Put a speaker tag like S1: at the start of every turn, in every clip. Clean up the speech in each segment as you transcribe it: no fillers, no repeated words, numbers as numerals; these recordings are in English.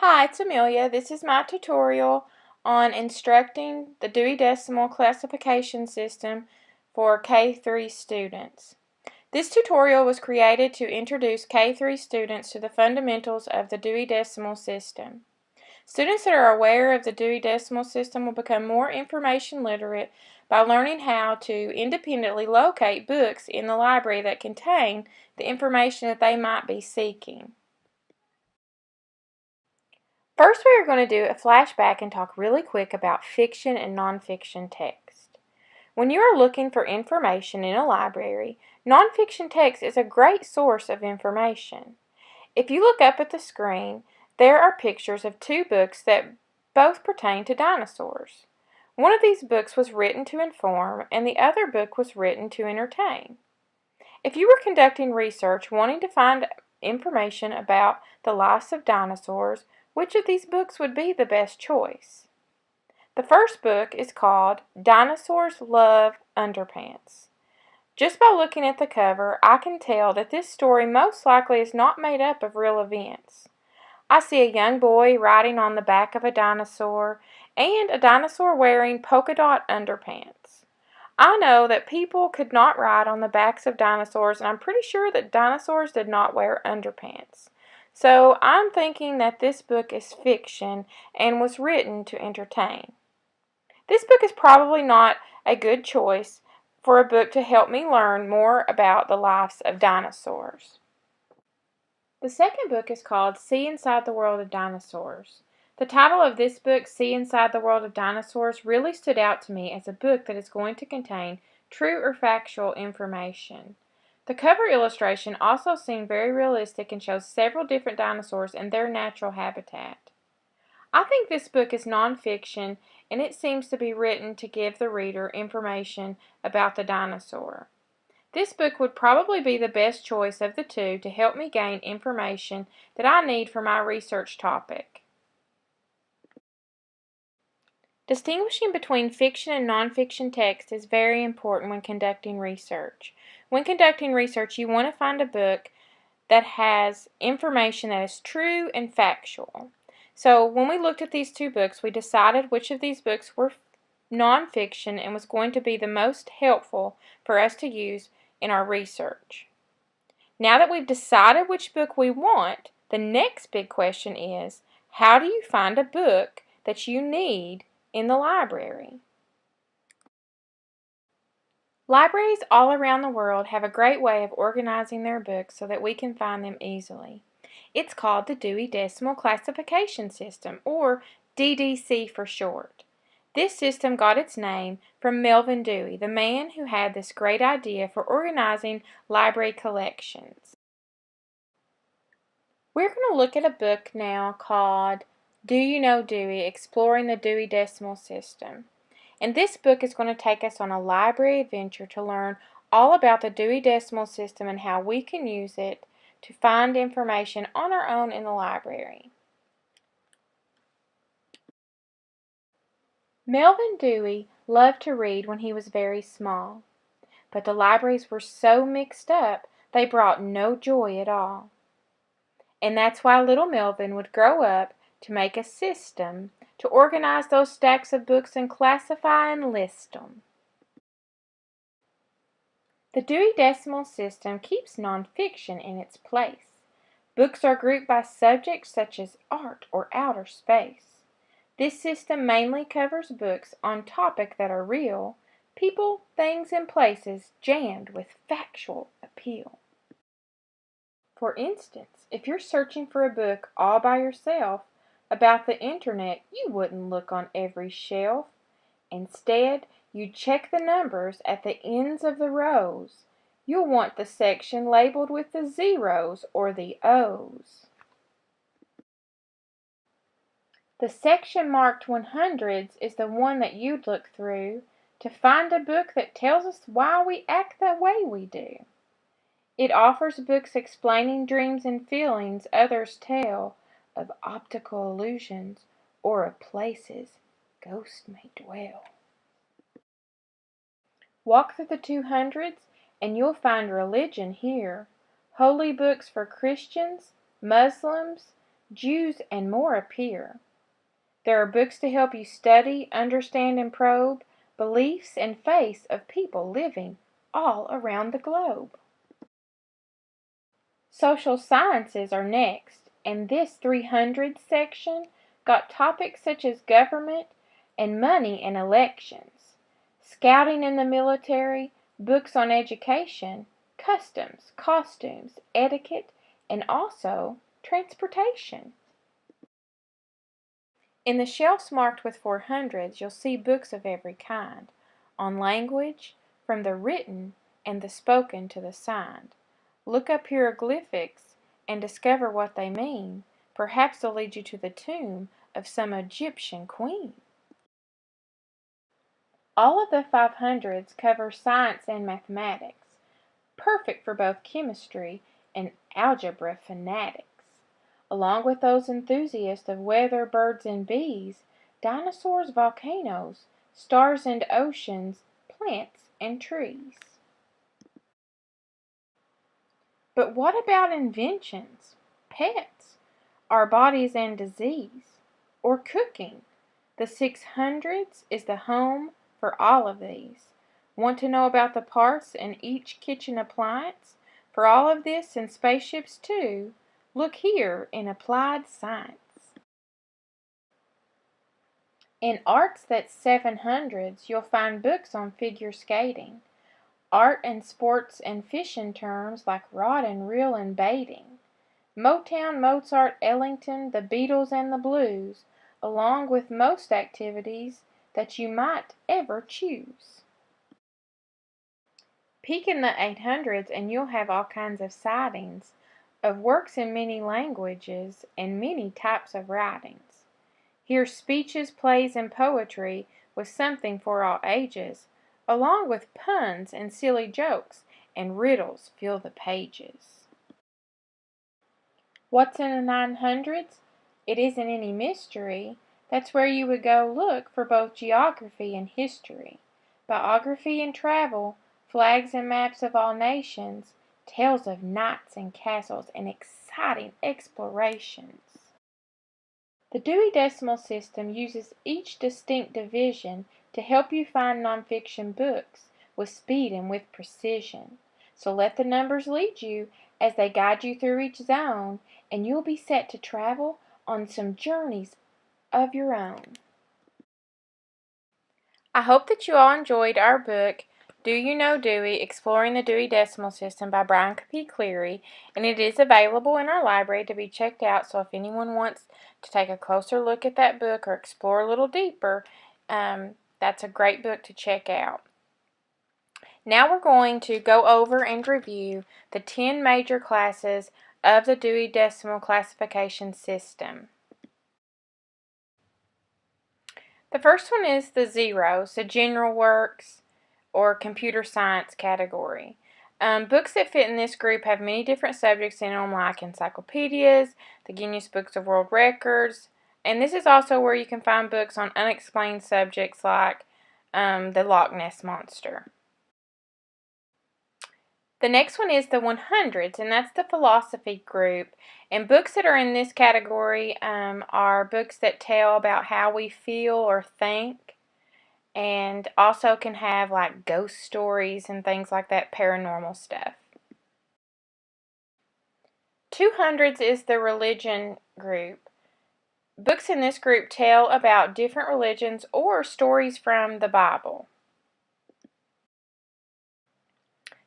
S1: Hi, it's Amelia. This is my tutorial on instructing the Dewey Decimal Classification System for K-3 students. This tutorial was created to introduce K-3 students to the fundamentals of the Dewey Decimal System. Students that are aware of the Dewey Decimal System will become more information literate by learning how to independently locate books in the library that contain the information that they might be seeking. First, we are going to do a flashback and talk really quick about fiction and nonfiction text. When you are looking for information in a library, nonfiction text is a great source of information. If you look up at the screen, there are pictures of two books that both pertain to dinosaurs. One of these books was written to inform, and the other book was written to entertain. If you were conducting research wanting to find information about the lives of dinosaurs, which of these books would be the best choice? The first book is called Dinosaurs Love Underpants. Just by looking at the cover, I can tell that this story most likely is not made up of real events. I see a young boy riding on the back of a dinosaur and a dinosaur wearing polka dot underpants. I know that people could not ride on the backs of dinosaurs, and I'm pretty sure that dinosaurs did not wear underpants. So I'm thinking that this book is fiction and was written to entertain. This book is probably not a good choice for a book to help me learn more about the lives of dinosaurs. The second book is called See Inside the World of Dinosaurs. The title of this book, See Inside the World of Dinosaurs, really stood out to me as a book that is going to contain true or factual information. The cover illustration also seemed very realistic and shows several different dinosaurs in their natural habitat. I think this book is nonfiction, and it seems to be written to give the reader information about the dinosaur. This book would probably be the best choice of the two to help me gain information that I need for my research topic. Distinguishing between fiction and nonfiction text is very important when conducting research. When conducting research, you want to find a book that has information that is true and factual. So when we looked at these two books, we decided which of these books were nonfiction and was going to be the most helpful for us to use in our research. Now that we've decided which book we want, the next big question is, how do you find a book that you need in the library? Libraries all around the world have a great way of organizing their books so that we can find them easily. It's called the Dewey Decimal Classification System, or DDC for short. This system got its name from Melvin Dewey, the man who had this great idea for organizing library collections. We're going to look at a book now called Do You Know Dewey? Exploring the Dewey Decimal System. And this book is going to take us on a library adventure to learn all about the Dewey Decimal System and how we can use it to find information on our own in the library. Melvin Dewey loved to read when he was very small, but the libraries were so mixed up they brought no joy at all. And that's why little Melvin would grow up to make a system to organize those stacks of books and classify and list them. The Dewey Decimal System keeps nonfiction in its place. Books are grouped by subjects such as art or outer space. This system mainly covers books on topics that are real, people, things, and places jammed with factual appeal. For instance, if you're searching for a book all by yourself about the internet, you wouldn't look on every shelf. Instead, you'd check the numbers at the ends of the rows. You'll want the section labeled with the zeros or the O's. The section marked 100s is the one that you'd look through to find a book that tells us why we act the way we do. It offers books explaining dreams and feelings others tell, of optical illusions, or of places ghosts may dwell. Walk through the 200s and you'll find religion here, holy books for Christians, Muslims, Jews, and more appear. There are books to help you study, understand, and probe beliefs and faiths of people living all around the globe. Social sciences are next, and this 300 section got topics such as government and money and elections, scouting in the military, books on education, customs, costumes, etiquette, and also transportation. In the shelves marked with 400s, you'll see books of every kind, on language, from the written and the spoken to the signed. Look up hieroglyphics and discover what they mean. Perhaps they'll lead you to the tomb of some Egyptian queen. All of the 500s cover science and mathematics, perfect for both chemistry and algebra fanatics. Along with those enthusiasts of weather, birds, and bees, dinosaurs, volcanoes, stars and oceans, plants and trees. But what about inventions, pets, our bodies and disease, or cooking? The 600s is the home for all of these. Want to know about the parts in each kitchen appliance? For all of this and spaceships too, look here in Applied Science. In Arts that's 700s, you'll find books on figure skating, art and sports and fishing terms like rod and reel and baiting, Motown, Mozart, Ellington, the Beatles and the blues, along with most activities that you might ever choose. Peek in the 800s and you'll have all kinds of sightings of works in many languages and many types of writings. Hear speeches, plays, and poetry with something for all ages, along with puns and silly jokes, and riddles fill the pages. What's in the 900s? It isn't any mystery. That's where you would go look for both geography and history, biography and travel, flags and maps of all nations, tales of knights and castles, and exciting explorations. The Dewey Decimal System uses each distinct division to help you find nonfiction books with speed and with precision. So let the numbers lead you as they guide you through each zone, and you'll be set to travel on some journeys of your own. I hope that you all enjoyed our book, Do You Know Dewey? Exploring the Dewey Decimal System by Brian P. Cleary, and it is available in our library to be checked out, so if anyone wants to take a closer look at that book or explore a little deeper, that's a great book to check out. Now we're going to go over and review the 10 major classes of the Dewey Decimal Classification System. The first one is the zeros, the general works or computer science category. Books that fit in this group have many different subjects in them, like encyclopedias, the Guinness Books of World Records, and this is also where you can find books on unexplained subjects like the Loch Ness Monster. The next one is the 100s, and that's the philosophy group. And books that are in this category are books that tell about how we feel or think, and also can have like ghost stories and things like that, paranormal stuff. 200s is the religion group. Books in this group tell about different religions or stories from the Bible.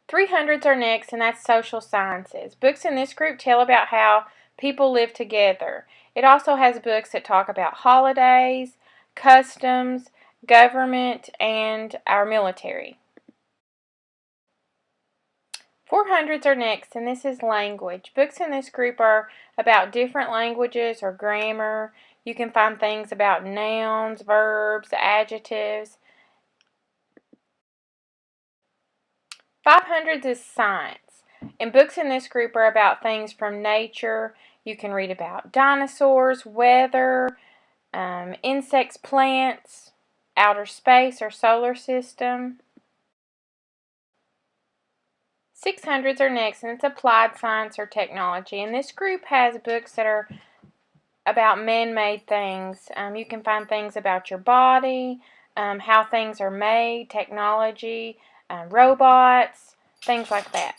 S1: 300s are next, and that's social sciences. Books in this group tell about how people live together. It also has books that talk about holidays, customs, government, and our military. 400s are next, and this is language. Books in this group are about different languages or grammar. You can find things about nouns, verbs, adjectives. 500s is science, and books in this group are about things from nature. You can read about dinosaurs, weather, insects, plants, outer space or solar system. 600s are next, and it's applied science or technology, and this group has books that are about man-made things. You can find things about your body, how things are made, technology, robots, things like that.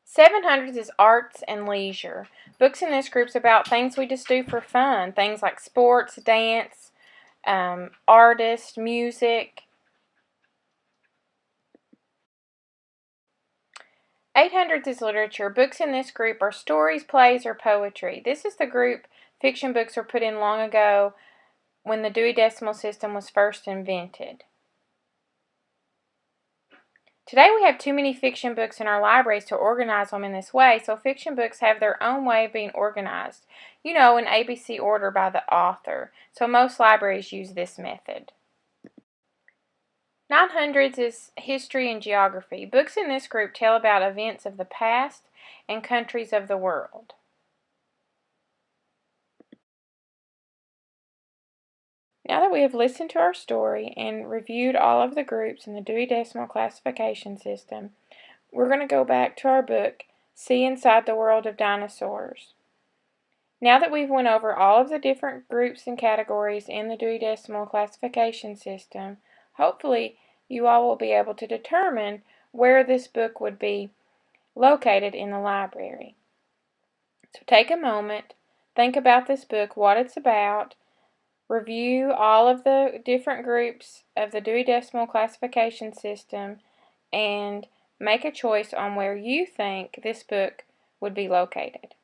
S1: 700s is arts and leisure. Books in this group's about things we just do for fun, things like sports, dance, artists, music. 800s is literature. Books in this group are stories, plays, or poetry. This is the group fiction books were put in long ago when the Dewey Decimal System was first invented. Today we have too many fiction books in our libraries to organize them in this way, so fiction books have their own way of being organized, in ABC order by the author. So most libraries use this method. 900s is history and geography. Books in this group tell about events of the past and countries of the world. Now that we have listened to our story and reviewed all of the groups in the Dewey Decimal Classification System, we're going to go back to our book, See Inside the World of Dinosaurs. Now that we've went over all of the different groups and categories in the Dewey Decimal Classification System, hopefully you all will be able to determine where this book would be located in the library. So take a moment, think about this book, what it's about, review all of the different groups of the Dewey Decimal Classification System, and make a choice on where you think this book would be located.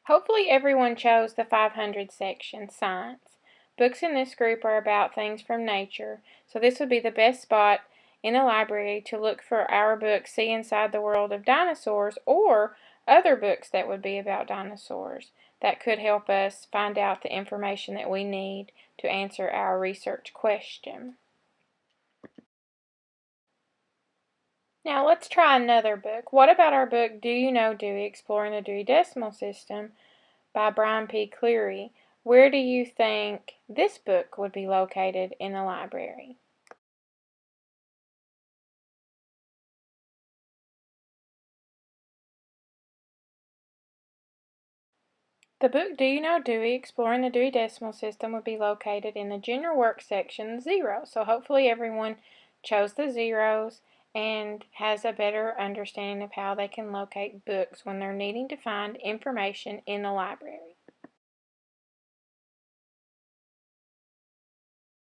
S1: Hopefully everyone chose the 500 section, Science. Books in this group are about things from nature, so this would be the best spot in the library to look for our book, See Inside the World of Dinosaurs, or other books that would be about dinosaurs that could help us find out the information that we need to answer our research question. Now let's try another book. What about our book, Do You Know Dewey? Exploring the Dewey Decimal System by Brian P. Cleary? Where do you think this book would be located in the library? The book Do You Know Dewey? Exploring the Dewey Decimal System would be located in the General Work section 0. So hopefully everyone chose the zeros and has a better understanding of how they can locate books when they're needing to find information in the library.